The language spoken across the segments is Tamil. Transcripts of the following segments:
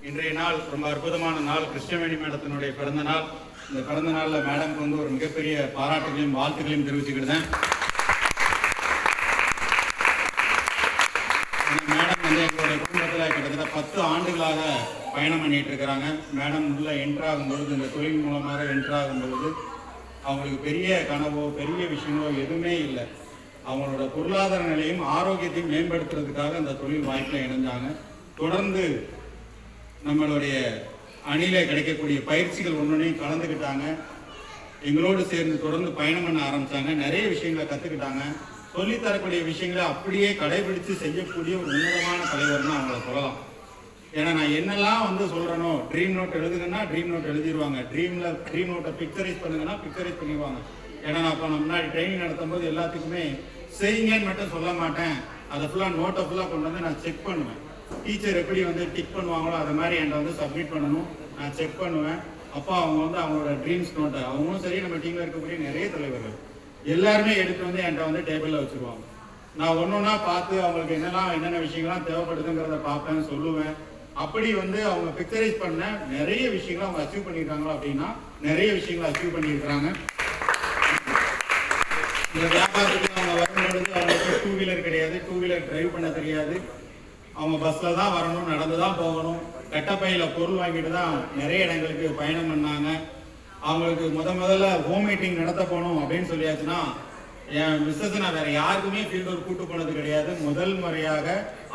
இன்றைய நாள் ரொம்ப அற்புதமான நாள். கிருஷ்ணவேணி மேடத்தினுடைய பிறந்த நாள். இந்த பிறந்த நாளில் மேடம்க்கு வந்து ஒரு மிகப்பெரிய பாராட்டுகளையும் வாழ்த்துக்களையும் தெரிவிச்சுக்கிட்டேன். மேடம் வந்து எங்களுடைய குடும்பத்தில் கிட்டத்தட்ட 10 ஆண்டுகளாக பயணம் பண்ணிட்டு இருக்கிறாங்க. மேடம் உள்ள என்ட்ராகும் பொழுது, இந்த தொழில் மூலமாக என்ட்ராகும் பொழுது அவங்களுக்கு பெரிய கனவோ பெரிய விஷயங்களோ எதுவுமே இல்லை. அவங்களோட பொருளாதார நிலையும் ஆரோக்கியத்தையும் மேம்படுத்துறதுக்காக அந்த தொழில் வாய்ப்பில் இணைஞ்சாங்க. தொடர்ந்து நம்மளுடைய அணியில் கிடைக்கக்கூடிய பயிற்சிகள் ஒன்றையும் கலந்துக்கிட்டாங்க. எங்களோடு சேர்ந்து தொடர்ந்து பயணம் பண்ண ஆரம்பித்தாங்க. நிறைய விஷயங்களை கற்றுக்கிட்டாங்க. சொல்லித்தரக்கூடிய விஷயங்களை அப்படியே கடைபிடித்து செய்யக்கூடிய ஒரு உன்னதமான தலைவர்னு அவங்கள சொல்லலாம். ஏன்னா நான் என்னெல்லாம் வந்து சொல்கிறேனோ, ட்ரீம் நோட் எழுதுங்கன்னா ட்ரீம் நோட் எழுதிடுவாங்க. ட்ரீம் நோட்டை பிக்சரைஸ் பண்ணுங்கன்னா பிக்சரைஸ் பண்ணிடுவாங்க. ஏன்னா நான் இப்போ முன்னாடி ட்ரைனிங் நடத்தும் போது எல்லாத்துக்குமே செய்யுங்கன்னு மட்டும் சொல்ல மாட்டேன். அதை ஃபுல்லாக நோட்டை ஃபுல்லாக கொண்டு வந்து நான் செக் பண்ணுவேன். டீச்சர் எப்படி வந்து டிக் பண்ணுவாங்களோ அதை மாதிரி என்கிட்ட வந்து சப்மிட் பண்ணணும். நான் செக் பண்ணுவேன். அப்போ அவங்க வந்து அவங்களோட ட்ரீம்ஸ் நோட்டை, அவங்களும் சரி நம்ம டீமில் இருக்கக்கூடிய நிறைய தலைவர்கள் எல்லாருமே எடுத்து வந்து என்கிட்ட வந்து டேபிளில் வச்சுருவாங்க. நான் ஒன்றா பார்த்து அவங்களுக்கு என்னென்ன விஷயங்கள்லாம் தேவைப்படுதுங்கிறத பார்ப்பேன், சொல்லுவேன். அப்படி வந்து அவங்க பிக்சரைஸ் பண்ண நிறைய விஷயங்களை அவங்க அச்சீவ் பண்ணியிருக்காங்களோ அப்படின்னா நிறைய விஷயங்களை அச்சீவ் பண்ணியிருக்கிறாங்க. இந்த வியாபாரத்துக்கு அவங்க வரும்பொழுது அவங்களுக்கு 2 வீலர் கிடையாது, 2 வீலர் டிரைவ் பண்ண தெரியாது. அவங்க பஸ்ஸில் தான் வரணும், நடந்து தான் போகணும். கட்டப்பையில் பொருள் வாங்கிட்டு தான் நிறைய இடங்களுக்கு பயணம் பண்ணாங்க. அவங்களுக்கு முதல்ல ஹோம் மீட்டிங் நடத்த போகணும் அப்படின்னு சொல்லியாச்சுன்னா, என் மிஸ்ஸஸ் நான் வேறு யாருக்குமே ஃபீல்டு ஒர்க் கூட்டு போனது கிடையாது. முதல் முறையாக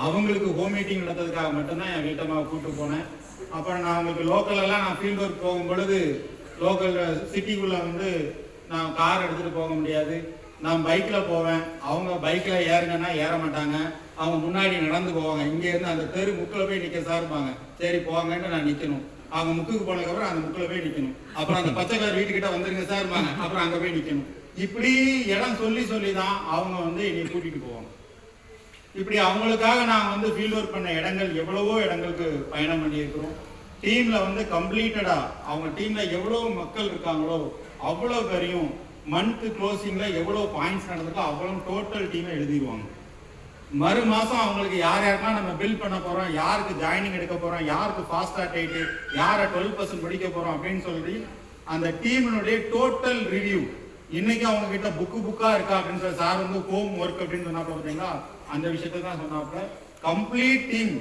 அவங்களுக்கு ஹோம் மீட்டிங் நடத்துறதுக்காக மட்டும்தான் என் வீட்டம்மாவை கூட்டு போனேன். அப்புறம் நான் அவங்களுக்கு லோக்கலெல்லாம் நான் ஃபீல்டு ஒர்க் போகும் பொழுது, லோக்கல் சிட்டிக்குள்ளே வந்து நான் கார் எடுத்துகிட்டு போக முடியாது. நான் பைக்கில் போவேன். அவங்க பைக்கில் ஏறுங்கன்னா ஏற மாட்டாங்க. அவங்க முன்னாடி நடந்து போவாங்க. இங்கேருந்து அந்த தெரு முக்கில் போய் நிற்க சார்பாங்க. சரி போவாங்கன்னு நான் நிற்கணும். அவங்க முக்குக்கு போனதுக்கப்புறம் அந்த முக்கில் போய் நிற்கணும். அப்புறம் அந்த பச்சை கலர் வீட்டுக்கிட்ட வந்துருங்க சார்பாங்க. அப்புறம் அங்கே போய் நிற்கணும். இப்படி இடம் சொல்லி தான் அவங்க வந்து என்னை கூட்டிகிட்டு போவாங்க. இப்படி அவங்களுக்காக நாங்கள் வந்து ஃபீல்ட் ஒர்க் பண்ண இடங்கள் எவ்வளவோ இடங்களுக்கு பயணம் பண்ணியிருக்கிறோம். டீமில் வந்து கம்ப்ளீட்டடாக அவங்க டீமில் எவ்வளோ மக்கள் இருக்காங்களோ அவ்வளோ பேரையும் மந்த் க்ளோசிங்கில் எவ்வளோ பாயிண்ட்ஸ் நடந்திருக்கோ அவ்வளோ டோட்டல் டீமை எழுதிடுவாங்க. மறு மாதம் அவங்களுக்கு யாருக்கெல்லாம் நம்ம பில் பண்ண போகிறோம், யாருக்கு ஜாயினிங் எடுக்க போகிறோம், யாருக்கு ஃபாஸ்ட் ஆகிட்டு, யாரை 12% முடிக்க போகிறோம் அப்படின்னு சொல்லி அந்த டீமினுடைய டோட்டல் ரிவ்யூ. இன்னைக்கு அவங்க கிட்ட புக்காக இருக்கா அப்படின்னு சொல்லி சார் வந்து ஹோம் ஒர்க் அப்படின்னு சொன்னாப்ப பார்த்தீங்களா, அந்த விஷயத்தை தான் சொன்னாப்ப. கம்ப்ளீட் டீம்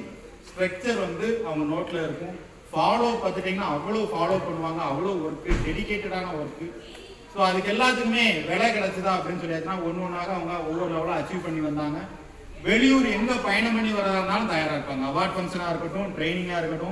ஸ்ட்ரக்சர் வந்து அவங்க நோட்டில் இருக்கும். ஃபாலோ பார்த்துட்டிங்கன்னா அவ்வளோ ஃபாலோ பண்ணுவாங்க. அவ்வளோ ஒர்க்கு, டெடிக்கேட்டடான ஒர்க்கு. ஸோ அதுக்கு எல்லாத்துக்குமே விலை கிடைச்சதா அப்படின்னு சொல்லியாச்சுன்னா ஒன்றாக அவங்க ஒவ்வொரு லெவலாக அச்சீவ் பண்ணி வந்தாங்க. வெளியூர் எங்கே பயணம் பண்ணி வரதுனாலும் தயாராக இருப்பாங்க. அவார்ட் ஃபங்க்ஷனாக இருக்கட்டும், ட்ரைனிங்காக இருக்கட்டும்,